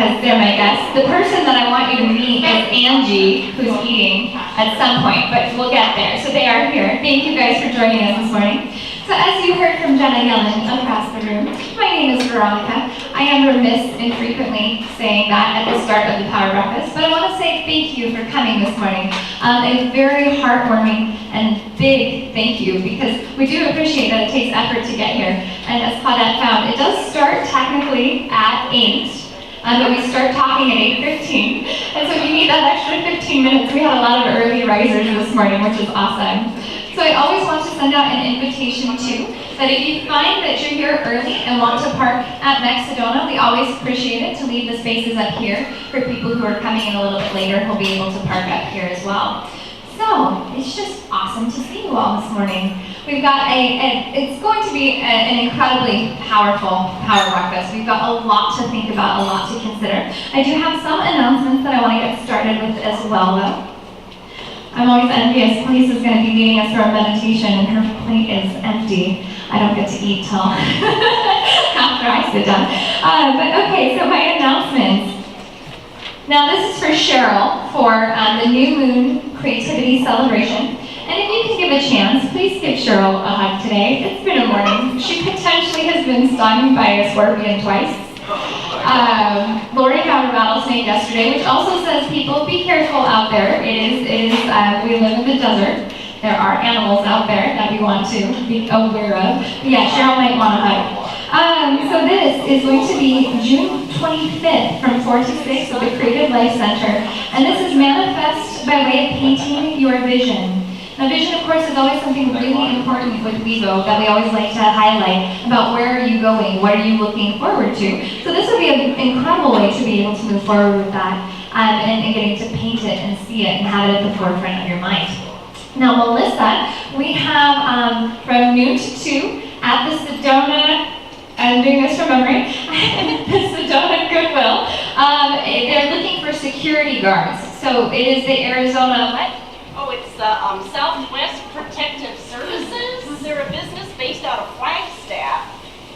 because they're my guests. The person that I want you to meet is Angie, who's eating at some point, but we'll get there. So they are here. Thank you guys for joining us this morning. So as you heard from Jenna yelling across the room, my name is Veronica. I am remiss in frequently saying that at the start of the Power Breakfast, but I want to say thank you for coming this morning. A very heartwarming and big thank you, because we do appreciate that it takes effort to get here. And as Claudette found, it does start technically at 8, but we start talking at 8:15. And so if you need that extra 15 minutes, we had a lot of early risers this morning, which is awesome. So I always want to send out an invitation too, that if you find that you're here early and want to park at Sedona, we always appreciate it to leave the spaces up here for people who are coming in a little bit later who'll be able to park up here as well. So, it's just awesome to see you all this morning. We've got it's going to be an incredibly powerful Power Breakfast. We've got a lot to think about, a lot to consider. I do have some announcements that I want to get started with as well though. I'm always envious. Lisa's going to be leading us through our meditation and her plate is empty. I don't get to eat till after I sit down. But okay, so my announcements. Now this is for Cheryl for the New Moon Creativity Celebration. And if you can give a chance, please give Cheryl a hug today. It's been a morning. She potentially has been stung by a scorpion twice. Lori found a rattlesnake yesterday, which also says, people, be careful out there. We live in the desert. There are animals out there that we want to be aware of. But yeah, Cheryl might want to hug. So this is going to be June 25th from 4 to 6 at the Creative Life Center. And this is Manifest by way of painting your vision. Now vision, of course, is always something really important with WEVO that we always like to highlight about where are you going, what are you looking forward to. So this would be an incredible way to be able to move forward with that and getting to paint it and see it and have it at the forefront of your mind. Now Melissa, we have from noon to 2 at the Sedona, I'm doing this from memory, the Sedona Goodwill. They're looking for security guards. So it is the Arizona, what? Oh, it's the Southwest Protective Services. They're a business based out of Flagstaff,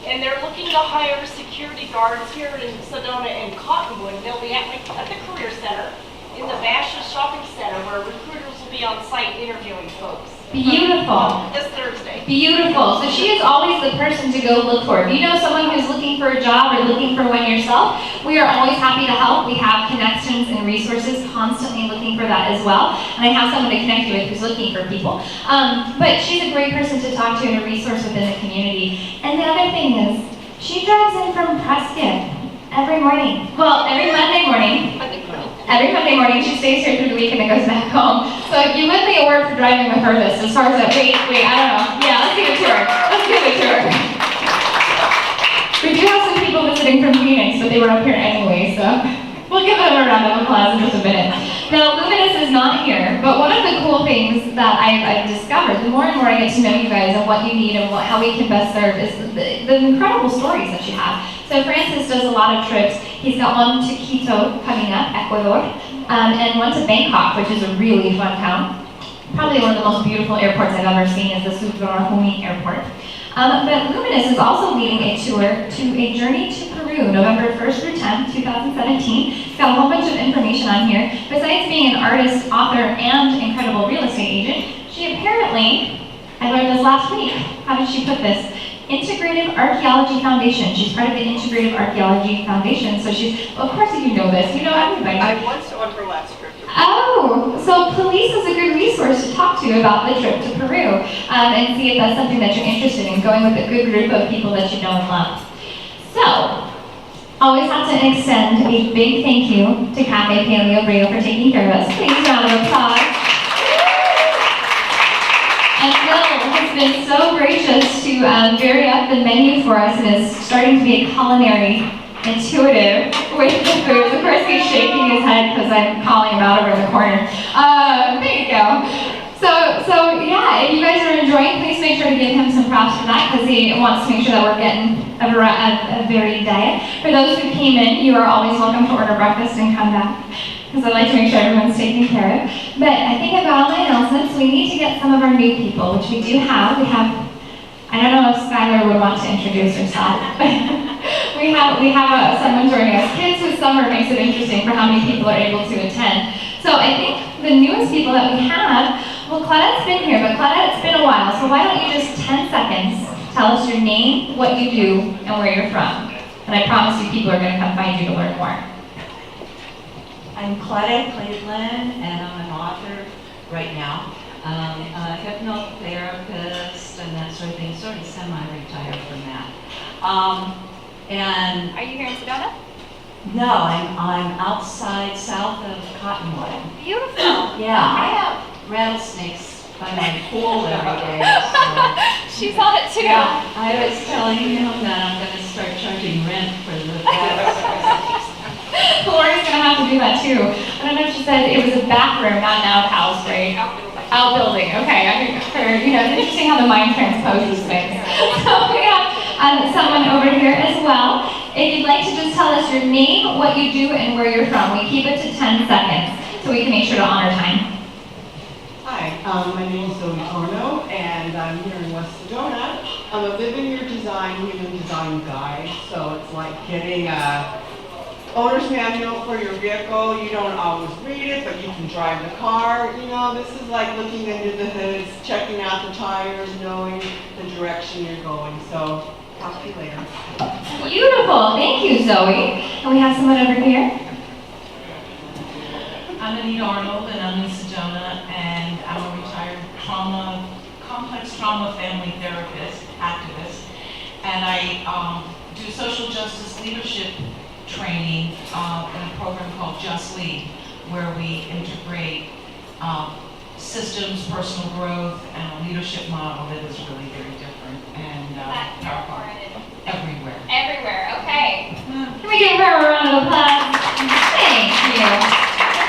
and they're looking to hire security guards here in Sedona and Cottonwood. They'll be at the Career Center in the Bashas Shopping Center, where recruiters will be on site interviewing folks. Beautiful. This Thursday. Beautiful. So she is always the person to go look for. If you know someone who's looking for a job or looking for one yourself, we are always happy to help. We have connections and resources constantly looking for that as well. And I have someone to connect you with who's looking for people. But she's a great person to talk to and a resource within the community. And the other thing is, she drives in from Prescott every morning. Well, every Monday morning. Every Monday morning, she stays here through the week and then goes back home. So you win the award for driving the furthest as far as that. Wait, I don't know. Yeah, let's give it to her. Let's give it to her. We do have some people visiting from Phoenix, but they were up here anyway, so we'll give them a round of applause in just a minute. Now, Luminous is not here, but one of the cool things that I've discovered, the more and more I get to know you guys and what you need and how we can best serve, is the incredible stories that you have. So Francis does a lot of trips. He's got one to Quito coming up, Ecuador, and one to Bangkok, which is a really fun town. Probably one of the most beautiful airports I've ever seen is the Suvarnabhumi Airport. But Luminous is also leading a tour to a journey to Peru, November 1st through 10th, 2017. It's got a whole bunch of information on here. Besides being an artist, author, and incredible real estate agent, she apparently, I learned this last week, how did she put this? Integrative Archaeology Foundation. She's part of the Integrative Archaeology Foundation, so she's, well, of course you know this, you know everybody. I once on her last trip. Oh, so police is a good resource to talk to about the trip to Peru and see if that's something that you're interested in, going with a good group of people that you know and love. So, always have to extend a big thank you to Cafe Paleo Brio for taking care of us. Please round of applause. And Will has been so gracious to vary up the menu for us and is starting to be a culinary intuitive with the foods. Of course, he's shaking his head because I'm calling him out over in the corner. There you go. So yeah, if you guys are enjoying, please make sure to give him some props for that because he wants to make sure that we're getting a varied diet. For those who came in, you are always welcome to order breakfast and come back, because I like to make sure everyone's taken care of. But I think I've got all my announcements. We need to get some of our new people, which we do have. We have, I don't know if Skylar would want to introduce herself, but we have someone joining us. Kids with summer makes it interesting for how many people are able to attend. So I think the newest people that we have, well, Claudette's been here, but Claudette, it's been a while, so why don't you just 10 seconds tell us your name, what you do, and where you're from. And I promise you people are going to come find you to learn more. I'm Claudette Cleveland, and I'm an author right now. A hypnotherapist and that sort of thing, sort of semi-retired from that. And Are you here in Sedona? no, I'm outside south of Cottonwood. Beautiful. Yeah, I have rattlesnakes by my pool every day. So. She's on it too. Yeah, I was telling him that I'm going to start charging rent for the rattles. Lori's going to have to do that too. I don't know if she said it was a back room, not an outhouse, right? Outbuilding. Okay, I think it's interesting how the mind transposes things. So we have someone over here as well. If you'd like to just tell us your name, what you do, and where you're from. We keep it to 10 seconds so we can make sure to honor time. Hi, my name is Zoe Torno, and I'm here in West Sedona. I'm a human design guide, so it's like getting a owner's manual for your vehicle. You don't always read it, but you can drive the car. This is like looking under the hoods, checking out the tires, knowing the direction you're going. So, talk to you later. Beautiful. Thank you, Zoe. And we have someone over here. I'm Anita Arnold, and I'm in Sedona, and I'm a retired complex trauma family therapist, activist, and I do social justice leadership training in a program called Just Lead, where we integrate systems, personal growth, and a leadership model that is really very different and powerful everywhere. Everywhere, okay. Can we give her a round of applause? Thank you.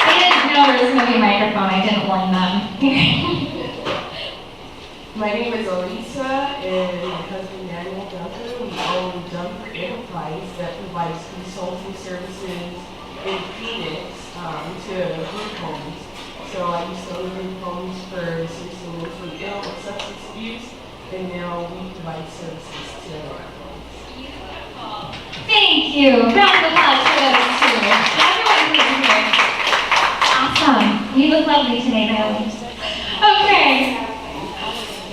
I didn't know there was going to be a microphone. I didn't warn them. My name is Elisa, and my husband Daniel Duncan. We own Duncan Enterprise that provides consulting services in Phoenix to group homes. So I used to own group homes for seriously mentally ill and substance abuse, and now we provide services to our homes. Beautiful. Thank you. Round of applause for those two. Everyone who's here. Awesome. You look lovely today, Naomi. Okay.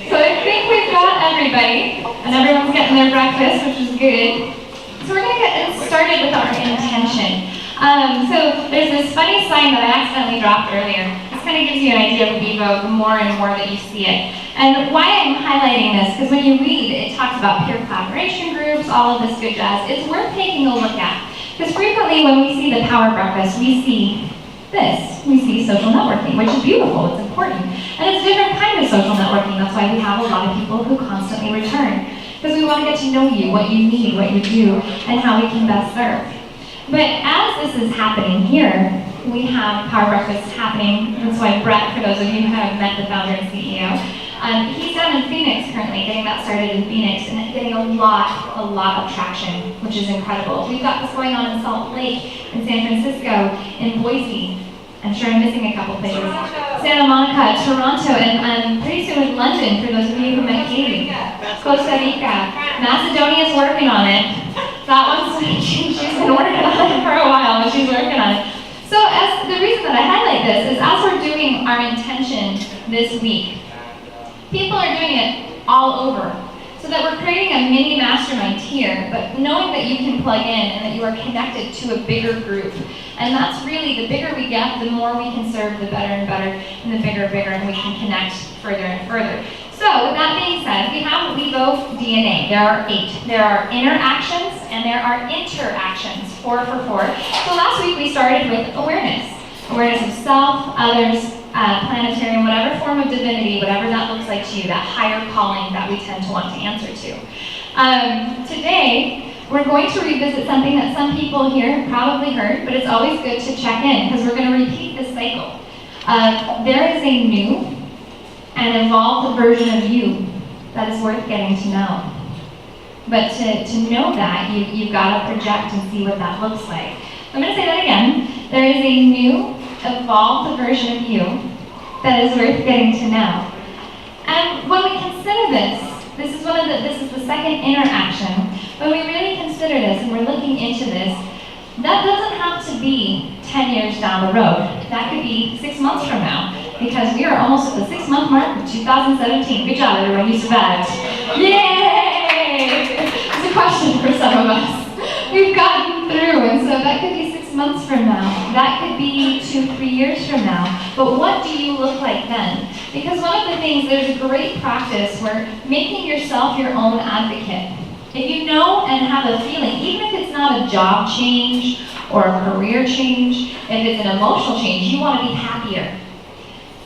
So I think we've got everybody, and everyone's getting their breakfast, which is good. So we're going to get started with our intention. So there's this funny sign that I accidentally dropped earlier. This kind of gives you an idea of WEVO the more and more that you see it. And why I'm highlighting this, because when you read, it talks about peer collaboration groups, all of this good jazz. It's worth taking a look at. Because frequently when we see the power breakfast, we see this. We see social networking, which is beautiful, it's important. And it's a different kind of social networking. That's why we have a lot of people who constantly return. Because we want to get to know you, what you need, what you do, and how we can best serve. But as this is happening here, we have Power Breakfast happening. That's why Brett, for those of you who have met the founder and CEO, he's down in Phoenix currently, getting that started in Phoenix, and getting a lot of traction, which is incredible. We've got this going on in Salt Lake, in San Francisco, in Boise. I'm sure I'm missing a couple places. Santa Monica, Toronto, and pretty soon in London, for those of you who met Katie. Costa Rica. Macedonia's working on it. That one's, she's been working on it for a while, but she's working on it. So the reason that I highlight this is as we're doing our intention this week, people are doing it all over. So that we're creating a mini mastermind here, but knowing that you can plug in and that you are connected to a bigger group. And that's really, the bigger we get, the more we can serve, the better and better, and the bigger, and we can connect further and further. So with that being said, we have WEVO DNA. There are 8. There are interactions and there are interactions, 4 for 4. So last week we started with awareness. Awareness of self, others, planetarium, whatever form of divinity, whatever that looks like to you, that higher calling that we tend to want to answer to. Today, we're going to revisit something that some people here probably heard, but it's always good to check in because we're going to repeat this cycle. There is a new and evolved version of you that is worth getting to know. But to know that, you've got to project and see what that looks like. I'm going to say that again. There is a new, evolved version of you that is worth getting to know. And when we consider this is the second interaction. when we really consider this and we're looking into this, that doesn't have to be 10 years down the road. That could be 6 months from now, because we are almost at the 6-month mark of 2017. Good job, everyone, you survived. Yay! It's a question for some of us. We've gotten through, and so that could be 6 months from now. That could be 2-3 years from now. But what do you look like then? Because one of the things, there's a great practice where making yourself your own advocate. If you know and have a feeling, even if it's not a job change or a career change, if it's an emotional change, you want to be happier.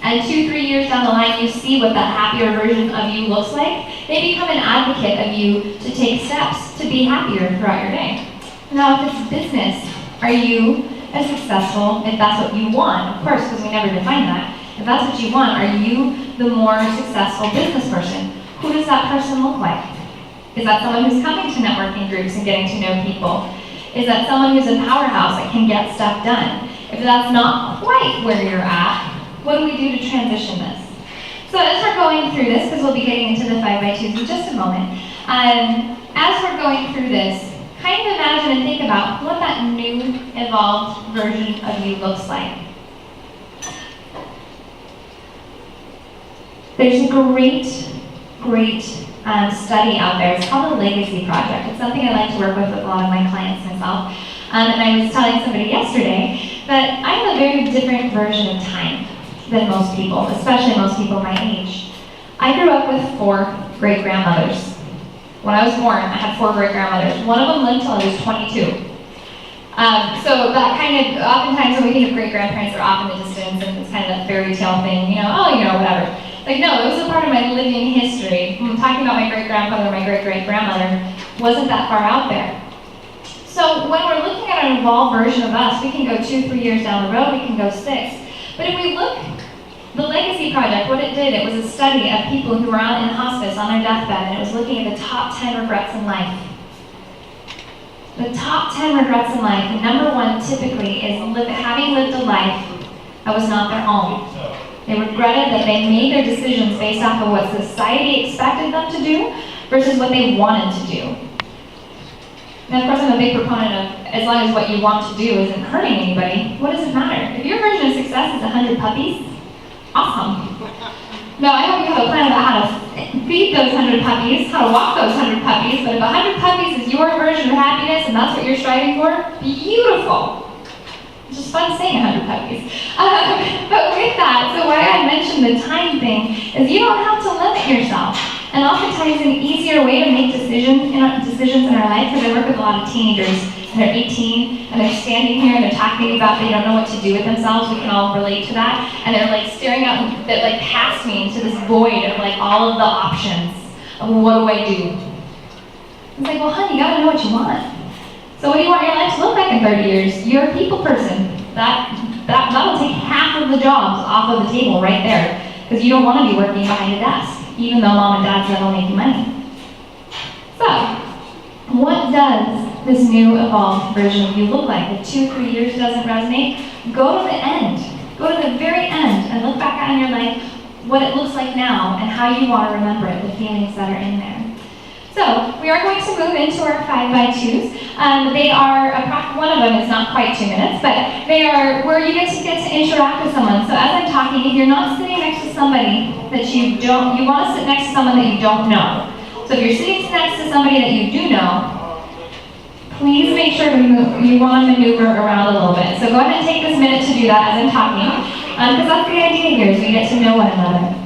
And 2-3 years down the line, you see what that happier version of you looks like, they become an advocate of you to take steps to be happier throughout your day. Now, if it's business, are you as successful, if that's what you want, of course, because we never define that, if that's what you want, are you the more successful business person? Who does that person look like? Is that someone who's coming to networking groups and getting to know people? Is that someone who's a powerhouse that can get stuff done? If that's not quite where you're at, what do we do to transition this? So as we're going through this, because we'll be getting into the 5x2s in just a moment, as we're going through this, kind of imagine and think about what that new, evolved version of you looks like. There's a great study out there. It's called the Legacy Project. It's something I like to work with a lot of my clients myself. And I was telling somebody yesterday that I have a very different version of time than most people, especially most people my age. I grew up with 4 great-grandmothers. When I was born, I had 4 great-grandmothers. One of them lived till I was 22. So that kind of, oftentimes when we think of great-grandparents, they're off in the distance, and it's kind of that fairy tale thing, whatever. Like, no, it was a part of my living history. I'm talking about my great-grandfather, my great-great-grandmother, wasn't that far out there. So when we're looking at an evolved version of us, we can go 2-3 years down the road, we can go 6. But if we look, the Legacy Project, what it did, it was a study of people who were out in hospice on their deathbed, and it was looking at the top 10 regrets in life. The top 10 regrets in life, and number 1 typically is having lived a life that was not their own. They regretted that they made their decisions based off of what society expected them to do versus what they wanted to do. And of course, I'm a big proponent of, as long as what you want to do isn't hurting anybody, what does it matter? If your version of success is 100 puppies, awesome. No, I hope you have a plan about how to feed those 100 puppies, how to walk those 100 puppies, but if 100 puppies is your version of happiness and that's what you're striving for, beautiful. It's just fun saying 100 puppies. But with that, so why I mentioned the time thing is you don't have to limit yourself. And oftentimes an easier way to make decisions in our life, because I work with a lot of teenagers, and they're 18, and they're standing here and they're talking about they don't know what to do with themselves. We can all relate to that. And they're like staring out, like past me into this void of like all of the options of what do I do? It's like, well, honey, you gotta know what you want. So what do you want your life to look like in 30 years? You're a people person. That'll take half of the jobs off of the table right there, because you don't want to be working behind a desk, even though mom and dad said it'll make you money. So, what does this new evolved version of you look like? If 2-3 years doesn't resonate, go to the end. Go to the very end and look back on your life, what it looks like now, and how you want to remember it, the feelings that are in there. So, we are going to move into our 5x2s. They are, one of them is not quite 2 minutes, but they are where you get to interact with someone. So as I'm talking, if you're not sitting next to somebody that you want to sit next to someone that you don't know. So if you're sitting next to somebody that you do know, please make sure you want to maneuver around a little bit. So go ahead and take this minute to do that as I'm talking, because that's the idea here, is we get to know one another.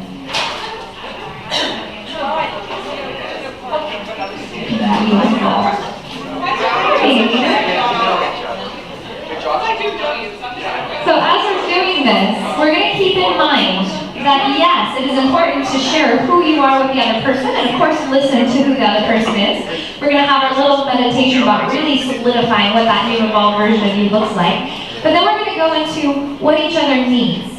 So as we're doing this, we're going to keep in mind that yes, it is important to share who you are with the other person, and of course listen to who the other person is. We're going to have our little meditation about really solidifying what that new evolved version of you looks like. But then we're going to go into what each other needs.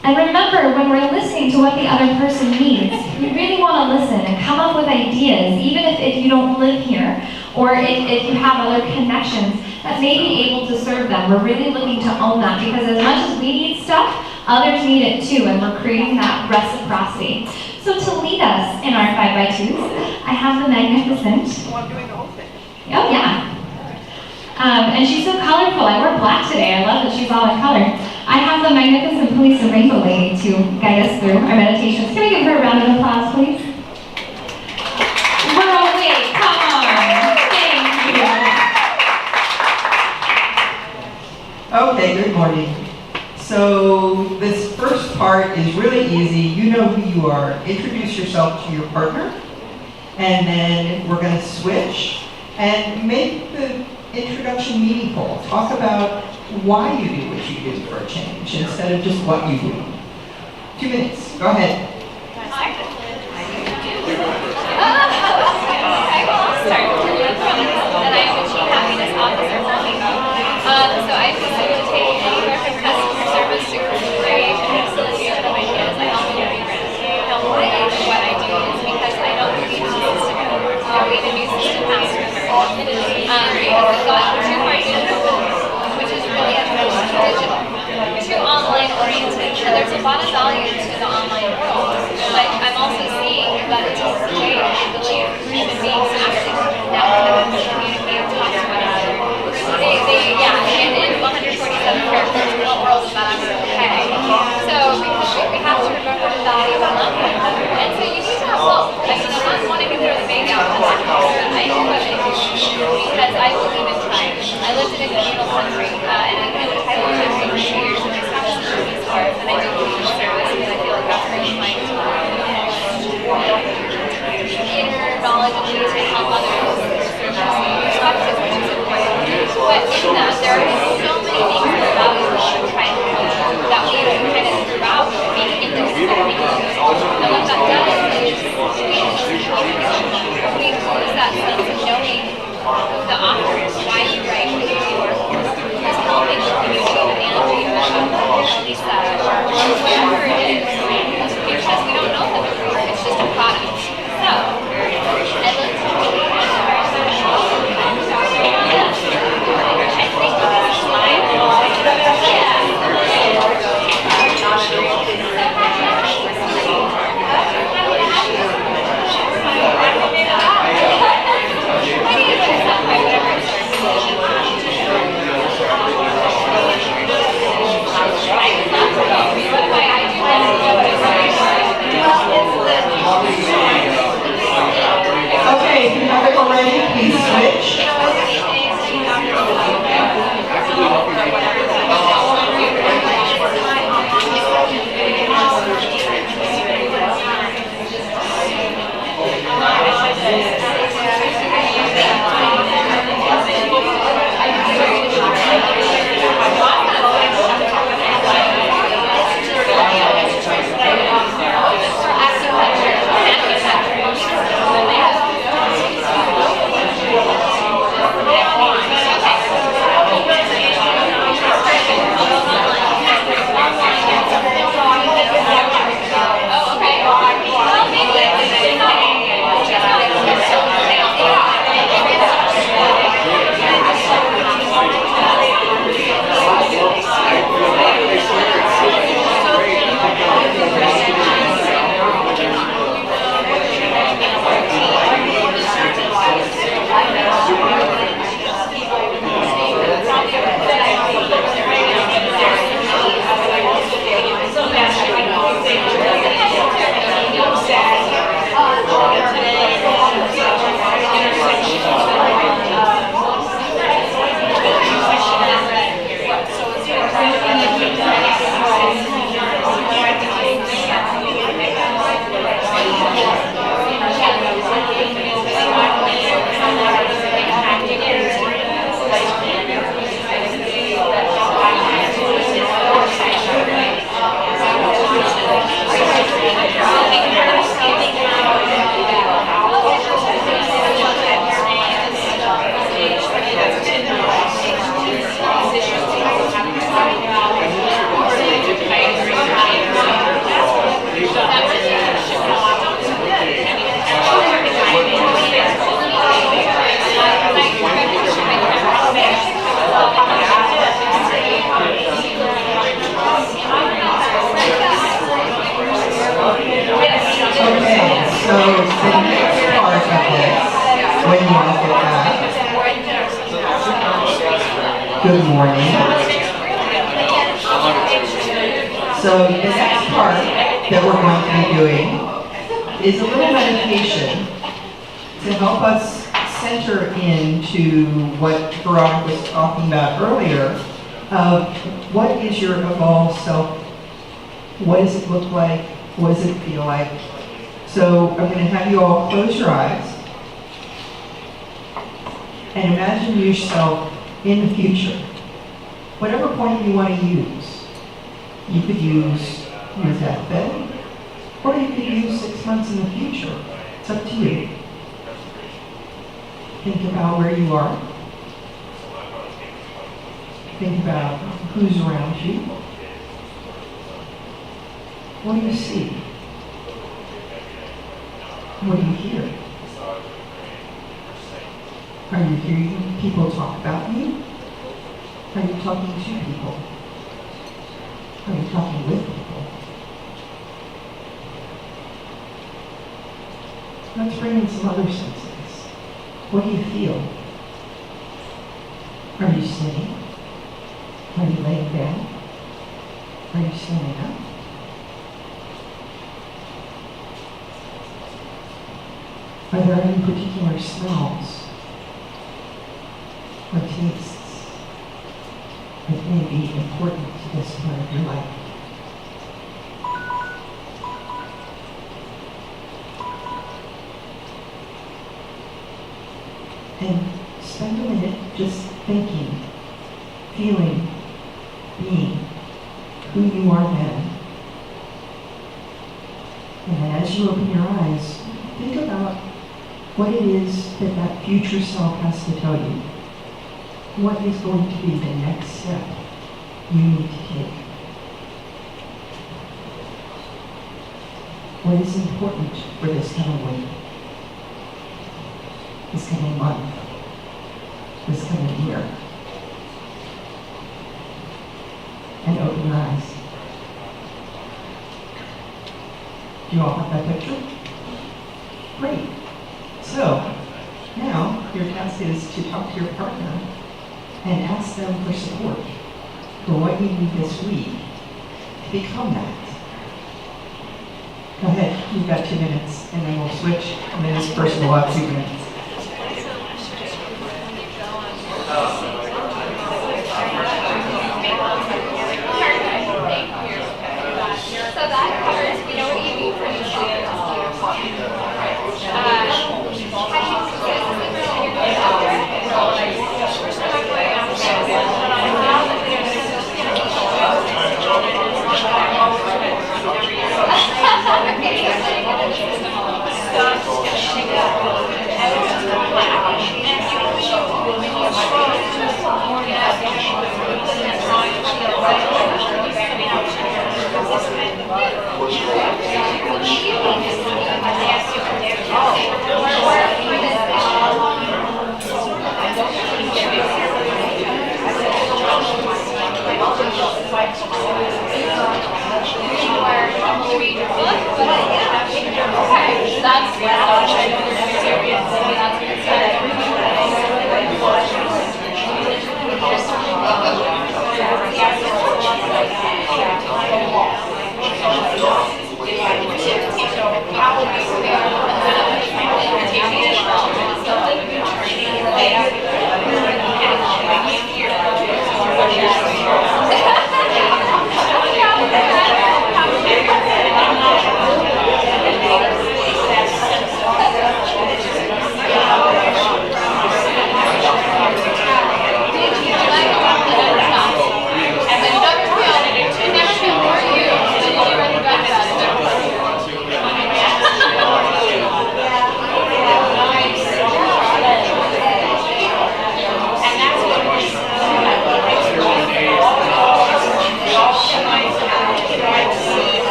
And remember, when we're listening to what the other person needs, you really want to listen and come up with ideas, even if you don't live here, or if you have other connections that may be able to serve them. We're really looking to own that, because as much as we need stuff, others need it too, and we're creating that reciprocity. So So to lead us in our 5x2s, I have the magnificent. Oh, I'm doing the whole thing. Oh yeah. And she's so colorful. I wore black today. I love that she's all in color. I have the magnificent Police and Rainbow Lady to guide us through our meditations. Can we give her a round of applause, please? We're awake. Come on. Thank you. Okay, good morning. So this first part is really easy. You know who you are. Introduce yourself to your partner, and then we're going to switch and make the introduction meaningful. Talk about why you do what you do for a change instead of just what you do. 2 minutes. Go ahead. Okay, well, I'll start. And I'm the Chief Happiness Officer for WEVO. So I facilitate anywhere from customer service to career creation and facilitation of ideas. I help in every help what I do is because I don't believe in system. I believe in new system has to occur. Because we've got two parts of the which is really digital, too online oriented. And there's a lot of value to the online world. But I'm also seeing that it's a way I believe human beings actually now communicate and talk to one another. And in 140 Good morning. So the next part that we're going to be doing is a little meditation to help us center into what Veronica was talking about earlier of what is your evolved self, what does it look like, what does it feel like. So I'm going to have you all close your eyes and imagine yourself in the future, whatever point you want to use. You could use your deathbed, or you could use 6 months in the future. It's up to you. Think about where you are. Think about who's around you. What do you see? What do you hear? Are you hearing people talk about you? Are you talking to people? Are you talking with people? Let's bring in some other senses. What do you feel? Are you sitting? Are you laying down? Are you standing up? Are there any particular smells or tastes that may be important to this part of your life? And spend a minute just thinking, feeling, being who you are then. And then as you open your eyes, think about what it is that that future self has to tell you. What is going to be the next step you need to take? What is important for this coming week? This coming month? This coming year? And open your eyes. Do you all have that picture? Great. So, now your task is to talk to your partner and ask them for support for what you need this week to become that. Go ahead, you've got 2 minutes, and then we'll switch, and then this person will have 2 minutes. So that covers, you know what you need for yourself.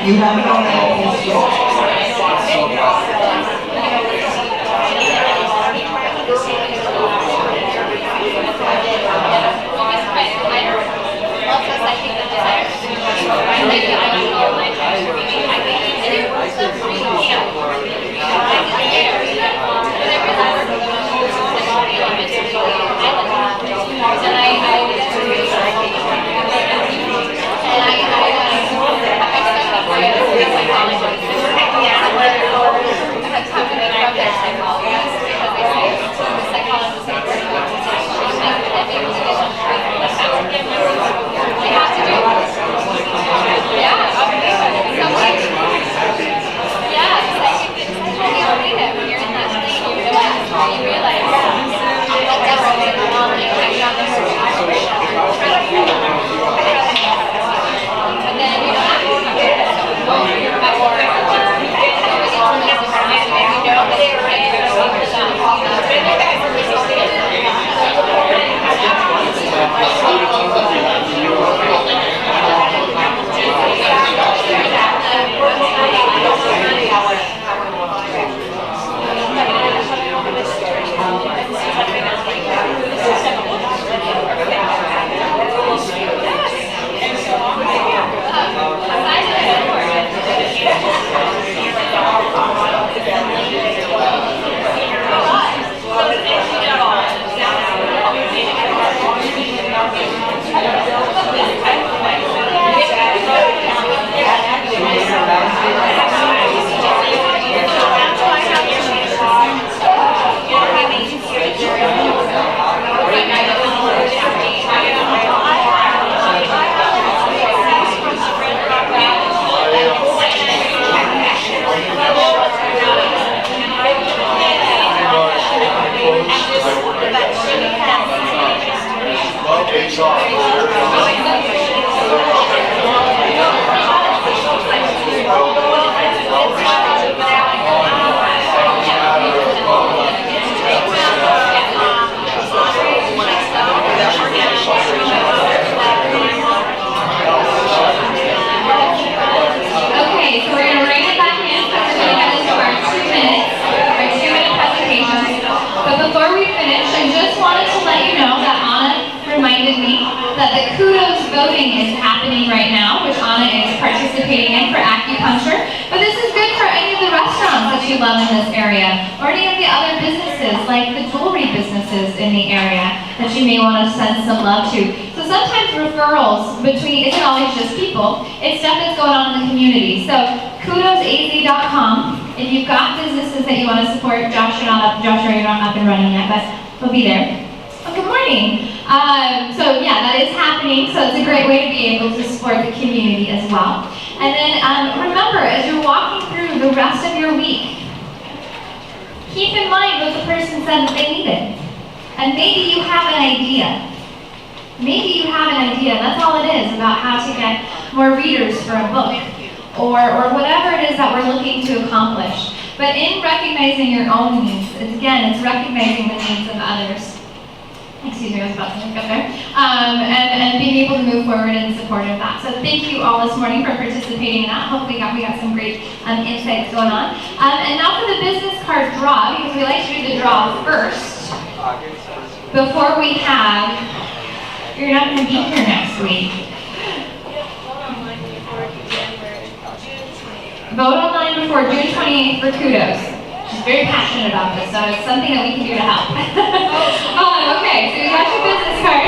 You have it on that piece. that the kudos voting is happening right now, which Anna is participating in for acupuncture. But this is good for any of the restaurants that you love in this area, or any of the other businesses, like the jewelry businesses in the area that you may want to send some love to. So sometimes referrals between, isn't always just people, it's stuff that's going on in the community. So kudosaz.com, if you've got businesses that you want to support, Joshua, you're not up and running yet, but we'll be there. Well, good morning. So yeah, that is happening, so it's a great way to be able to support the community as well. And then remember, as you're walking through the rest of your week, keep in mind what the person said that they needed. And maybe you have an idea. Maybe you have an idea, that's all it is, about how to get more readers for a book, or whatever it is that we're looking to accomplish. But in recognizing your own needs, it's recognizing the needs of others. Excuse me, I was about to look up there. And being able to move forward in support of that. So thank you all this morning for participating in that. Hopefully we got some great insights going on. And now for the business card draw, because we like to do the draw first. Before we have, you're not going to be here next week. Vote online before June 28th for kudos. She's very passionate about this, so it's something that we can do to help. Okay, so you got your business card.